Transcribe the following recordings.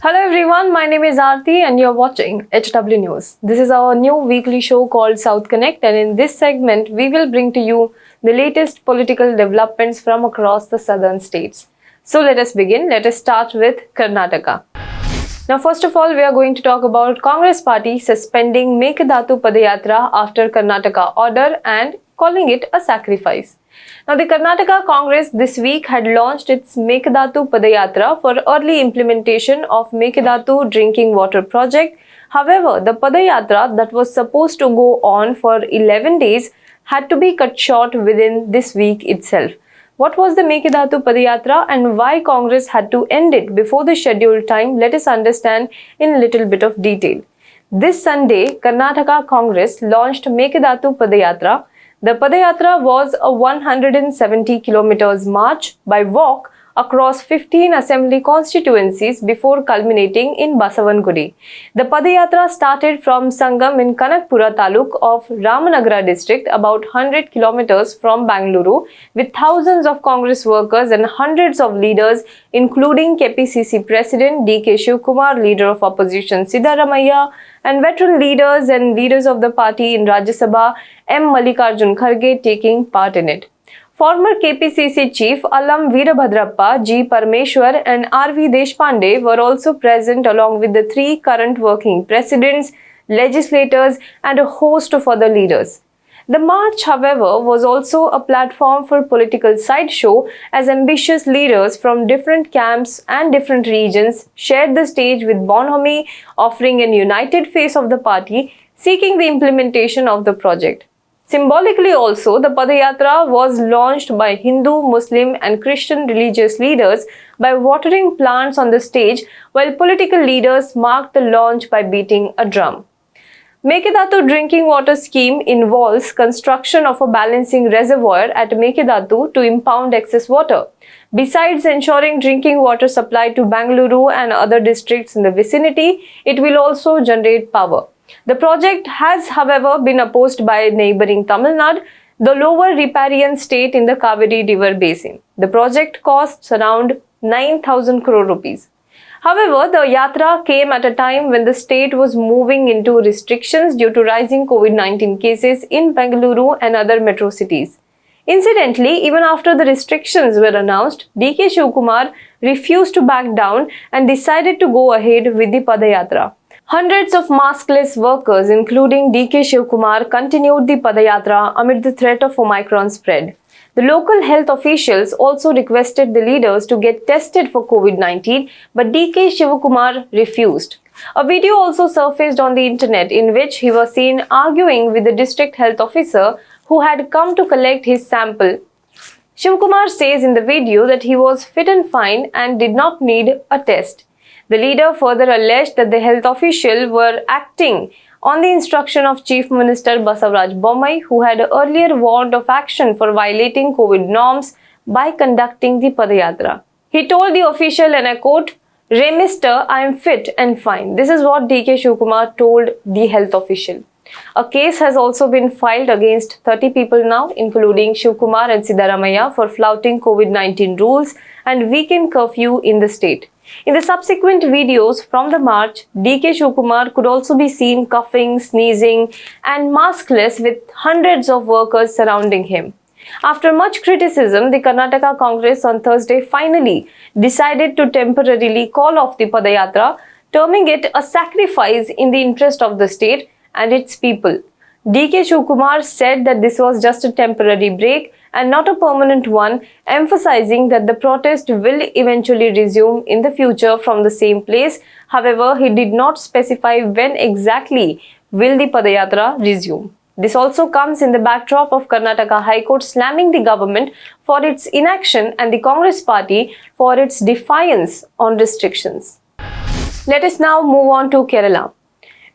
Hello everyone, my name is Aarti and you're watching HW News. This is our new weekly show called South Connect, and in this segment we will bring to you the latest political developments from across the southern states. So let us begin. Let us start with Karnataka. Now first of all, we are going to talk about Congress party suspending Mekadatu Padayatra after Karnataka order and calling it a sacrifice. Now, the Karnataka Congress this week had launched its Mekadatu Padayatra for early implementation of Mekadatu drinking water project. However, the Padayatra that was supposed to go on for 11 days had to be cut short within this week itself. What was the Mekadatu Padayatra and why Congress had to end it before the scheduled time? Let us understand in a little bit of detail. This Sunday, Karnataka Congress launched Mekadatu Padayatra. The Padayatra was a 170 kilometers march by walk across 15 assembly constituencies before culminating in Basavangudi. The Padayatra started from Sangam in Kanakpura Taluk of Ramanagara district, about 100 kilometers from Bangalore, with thousands of Congress workers and hundreds of leaders, including KPCC President D.K. Shivkumar, leader of opposition Siddaramaiah, and veteran leaders and leaders of the party in Rajya Sabha, M. Mallikarjun Kharge, taking part in it. Former KPCC Chief Allam Veerabhadrappa, G. Parameshwar and R.V. Deshpande were also present along with the three current working presidents, legislators and a host of other leaders. The march, however, was also a platform for political sideshow as ambitious leaders from different camps and different regions shared the stage with Bonhomie, offering a united face of the party, seeking the implementation of the project. Symbolically also, the Padayatra was launched by Hindu, Muslim and Christian religious leaders by watering plants on the stage, while political leaders marked the launch by beating a drum. Mekadatu drinking water scheme involves construction of a balancing reservoir at Mekadatu to impound excess water. Besides ensuring drinking water supply to Bangalore and other districts in the vicinity, it will also generate power. The project has, however, been opposed by neighbouring Tamil Nadu, the lower riparian state in the Kaveri River basin. The project costs around 9,000 crore rupees. However, the Yatra came at a time when the state was moving into restrictions due to rising COVID-19 cases in Bengaluru and other metro cities. Incidentally, even after the restrictions were announced, D.K. Shivkumar refused to back down and decided to go ahead with the Padayatra. Hundreds of maskless workers, including D.K. Shivkumar, continued the Padayatra amid the threat of Omicron spread. The local health officials also requested the leaders to get tested for COVID-19, but D.K. Shivkumar refused. A video also surfaced on the internet in which he was seen arguing with the district health officer who had come to collect his sample. Shivkumar says in the video that he was fit and fine and did not need a test. The leader further alleged that the health official were acting on the instruction of Chief Minister Basavaraj Bommai, who had earlier warned of action for violating COVID norms by conducting the Padayatra. He told the official, and I quote, "Mister, I am fit and fine." This is what D.K. Shivkumar told the health official. A case has also been filed against 30 people now, including Shivkumar and Siddaramaiah, for flouting COVID-19 rules and weekend curfew in the state. In the subsequent videos from the march, D.K. Shivkumar could also be seen coughing, sneezing and maskless with hundreds of workers surrounding him. After much criticism, the Karnataka Congress on Thursday finally decided to temporarily call off the Padayatra, terming it a sacrifice in the interest of the state and its people. D.K. Shivkumar said that this was just a temporary break and not a permanent one, emphasizing that the protest will eventually resume in the future from the same place. However, he did not specify when exactly will the Padayatra resume. This also comes in the backdrop of Karnataka High Court slamming the government for its inaction and the Congress party for its defiance on restrictions. Let us now move on to Kerala.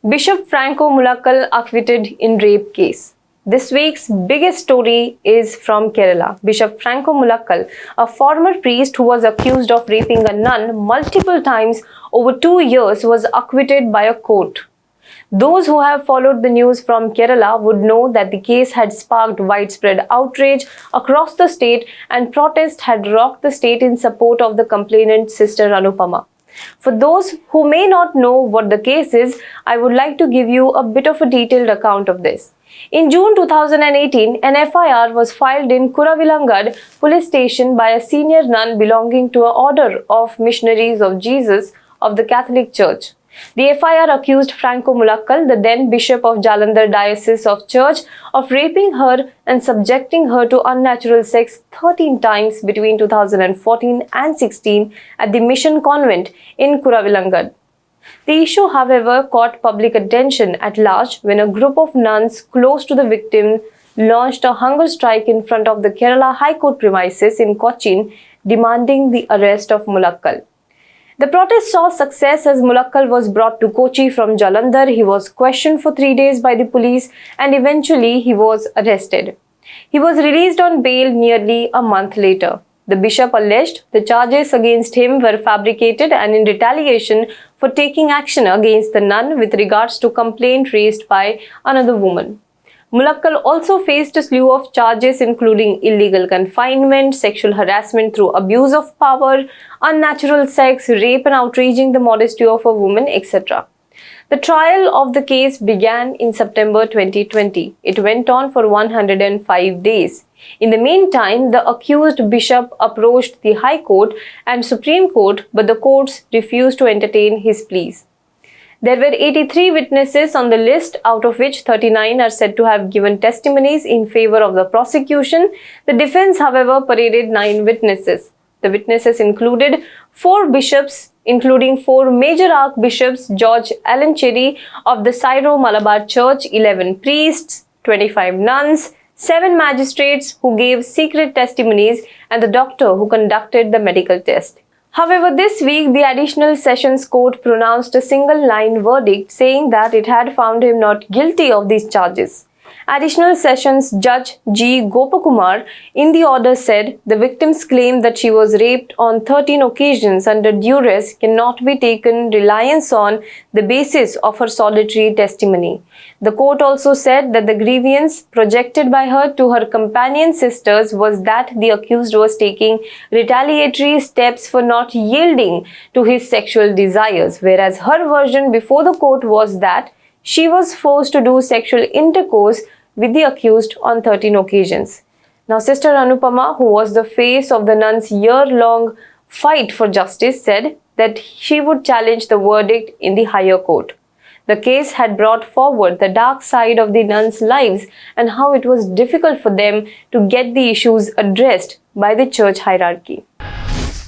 Bishop Franco Mullakkal acquitted in rape case. This week's biggest story is from Kerala. Bishop Franco Mullakkal, a former priest who was accused of raping a nun multiple times over 2 years, was acquitted by a court. Those who have followed the news from Kerala would know that the case had sparked widespread outrage across the state and protest had rocked the state in support of the complainant Sister Anupama. For those who may not know what the case is, I would like to give you a bit of a detailed account of this. In June 2018, an FIR was filed in Kuravilangad police station by a senior nun belonging to an order of missionaries of Jesus of the Catholic Church. The FIR accused Franco Mulakkal, the then Bishop of Jalandhar Diocese of Church, of raping her and subjecting her to unnatural sex 13 times between 2014 and 16 at the Mission Convent in Kuravilangad. The issue, however, caught public attention at large when a group of nuns close to the victim launched a hunger strike in front of the Kerala High Court premises in Cochin, demanding the arrest of Mulakkal. The protest saw success as Mulakkal was brought to Kochi from Jalandhar. He was questioned for 3 days by the police and eventually he was arrested. He was released on bail nearly a month later. The bishop alleged the charges against him were fabricated and in retaliation for taking action against the nun with regards to complaint raised by another woman. Mulakkal also faced a slew of charges including illegal confinement, sexual harassment through abuse of power, unnatural sex, rape and outraging the modesty of a woman, etc. The trial of the case began in September 2020. It went on for 105 days. In the meantime, the accused bishop approached the High Court and Supreme Court, but the courts refused to entertain his pleas. There were 83 witnesses on the list, out of which 39 are said to have given testimonies in favor of the prosecution. The defense, however, paraded 9 witnesses. The witnesses included 4 bishops, including 4 major archbishops, George Allen Cherry of the Syro-Malabar Church, 11 priests, 25 nuns, 7 magistrates who gave secret testimonies, and the doctor who conducted the medical test. However, this week, the Additional Sessions Court pronounced a single-line verdict saying that it had found him not guilty of these charges. Additional Sessions Judge G. Gopakumar in the order said the victim's claim that she was raped on 13 occasions under duress cannot be taken reliance on the basis of her solitary testimony. The court also said that the grievance projected by her to her companion sisters was that the accused was taking retaliatory steps for not yielding to his sexual desires, whereas her version before the court was that she was forced to do sexual intercourse with the accused on 13 occasions. Now, Sister Anupama, who was the face of the nuns' year-long fight for justice, said that she would challenge the verdict in the higher court. The case had brought forward the dark side of the nuns' lives and how it was difficult for them to get the issues addressed by the church hierarchy.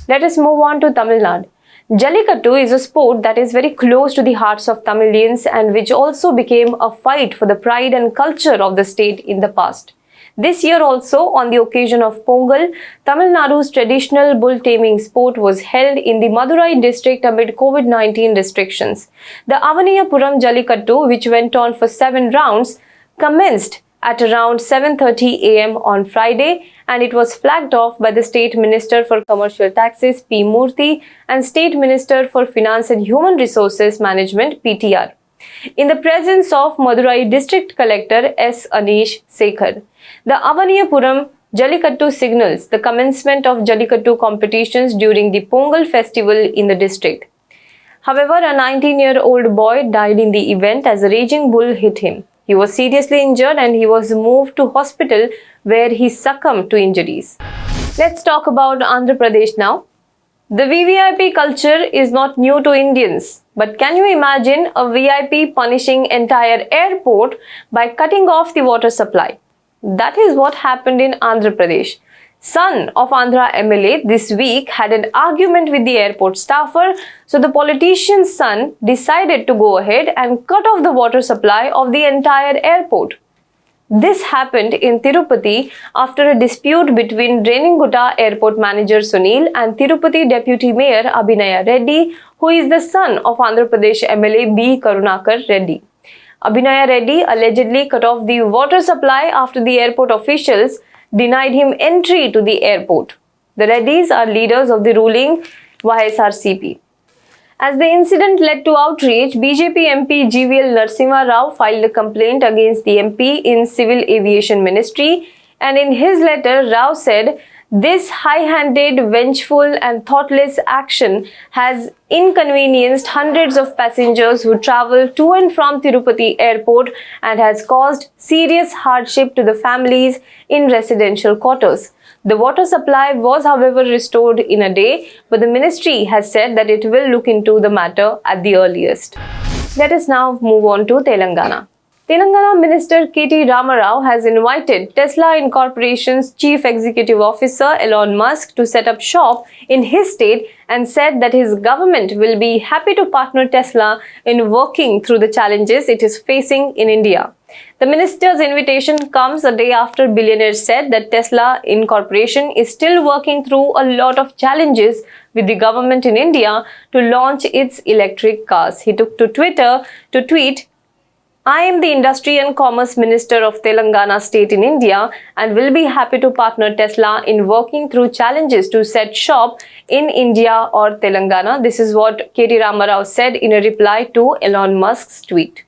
Let us move on to Tamil Nadu. Jallikattu is a sport that is very close to the hearts of Tamilians and which also became a fight for the pride and culture of the state in the past. This year also, on the occasion of Pongal, Tamil Nadu's traditional bull taming sport was held in the Madurai district amid COVID-19 restrictions. The Avaniyapuram Jallikattu, which went on for 7 rounds, commenced at around 7:30 am on Friday, and it was flagged off by the State Minister for Commercial Taxes P. Murthy and State Minister for Finance and Human Resources Management PTR, in the presence of Madurai District Collector S. Anish Sekhar. The Avaniyapuram Jallikattu signals the commencement of Jallikattu competitions during the Pongal festival in the district. However, a 19-year-old boy died in the event as a raging bull hit him. He was seriously injured and he was moved to hospital where he succumbed to injuries. Let's talk about Andhra Pradesh now. The VVIP culture is not new to Indians, but can you imagine a VIP punishing entire airport by cutting off the water supply? That is what happened in Andhra Pradesh. Son of Andhra MLA this week had an argument with the airport staffer, so the politician's son decided to go ahead and cut off the water supply of the entire airport. This happened in Tirupati after a dispute between Reningutta Airport Manager Sunil and Tirupati Deputy Mayor Abhinaya Reddy, who is the son of Andhra Pradesh MLA B. Karunakar Reddy. Abhinaya Reddy allegedly cut off the water supply after the airport officials denied him entry to the airport. The Reddys are leaders of the ruling YSRCP. As the incident led to outrage, BJP MP GVL Narasimha Rao filed a complaint against the MP in Civil Aviation Ministry, and in his letter, Rao said This high-handed, vengeful and thoughtless action has inconvenienced hundreds of passengers who travel to and from Tirupati airport and has caused serious hardship to the families in residential quarters. The water supply was, however, restored in a day, but the ministry has said that it will look into the matter at the earliest. Let us now move on to Telangana. Telangana Minister K.T. Ramarao has invited Tesla Incorporation's Chief Executive Officer Elon Musk to set up shop in his state and said that his government will be happy to partner Tesla in working through the challenges it is facing in India. The minister's invitation comes a day after billionaires said that Tesla Incorporation is still working through a lot of challenges with the government in India to launch its electric cars. He took to Twitter to tweet, "I am the Industry and Commerce Minister of Telangana state in India and will be happy to partner Tesla in working through challenges to set shop in India or Telangana." This is what K.T. Ramarao said in a reply to Elon Musk's tweet.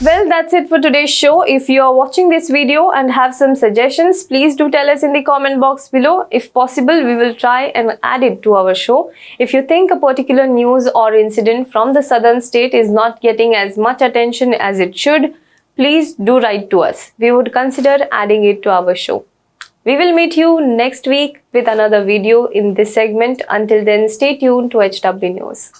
Well, that's it for today's show. If you are watching this video and have some suggestions, please do tell us in the comment box below. If possible, we will try and add it to our show. If you think a particular news or incident from the southern state is not getting as much attention as it should, please do write to us. We would consider adding it to our show. We will meet you next week with another video in this segment. Until then, stay tuned to HW News.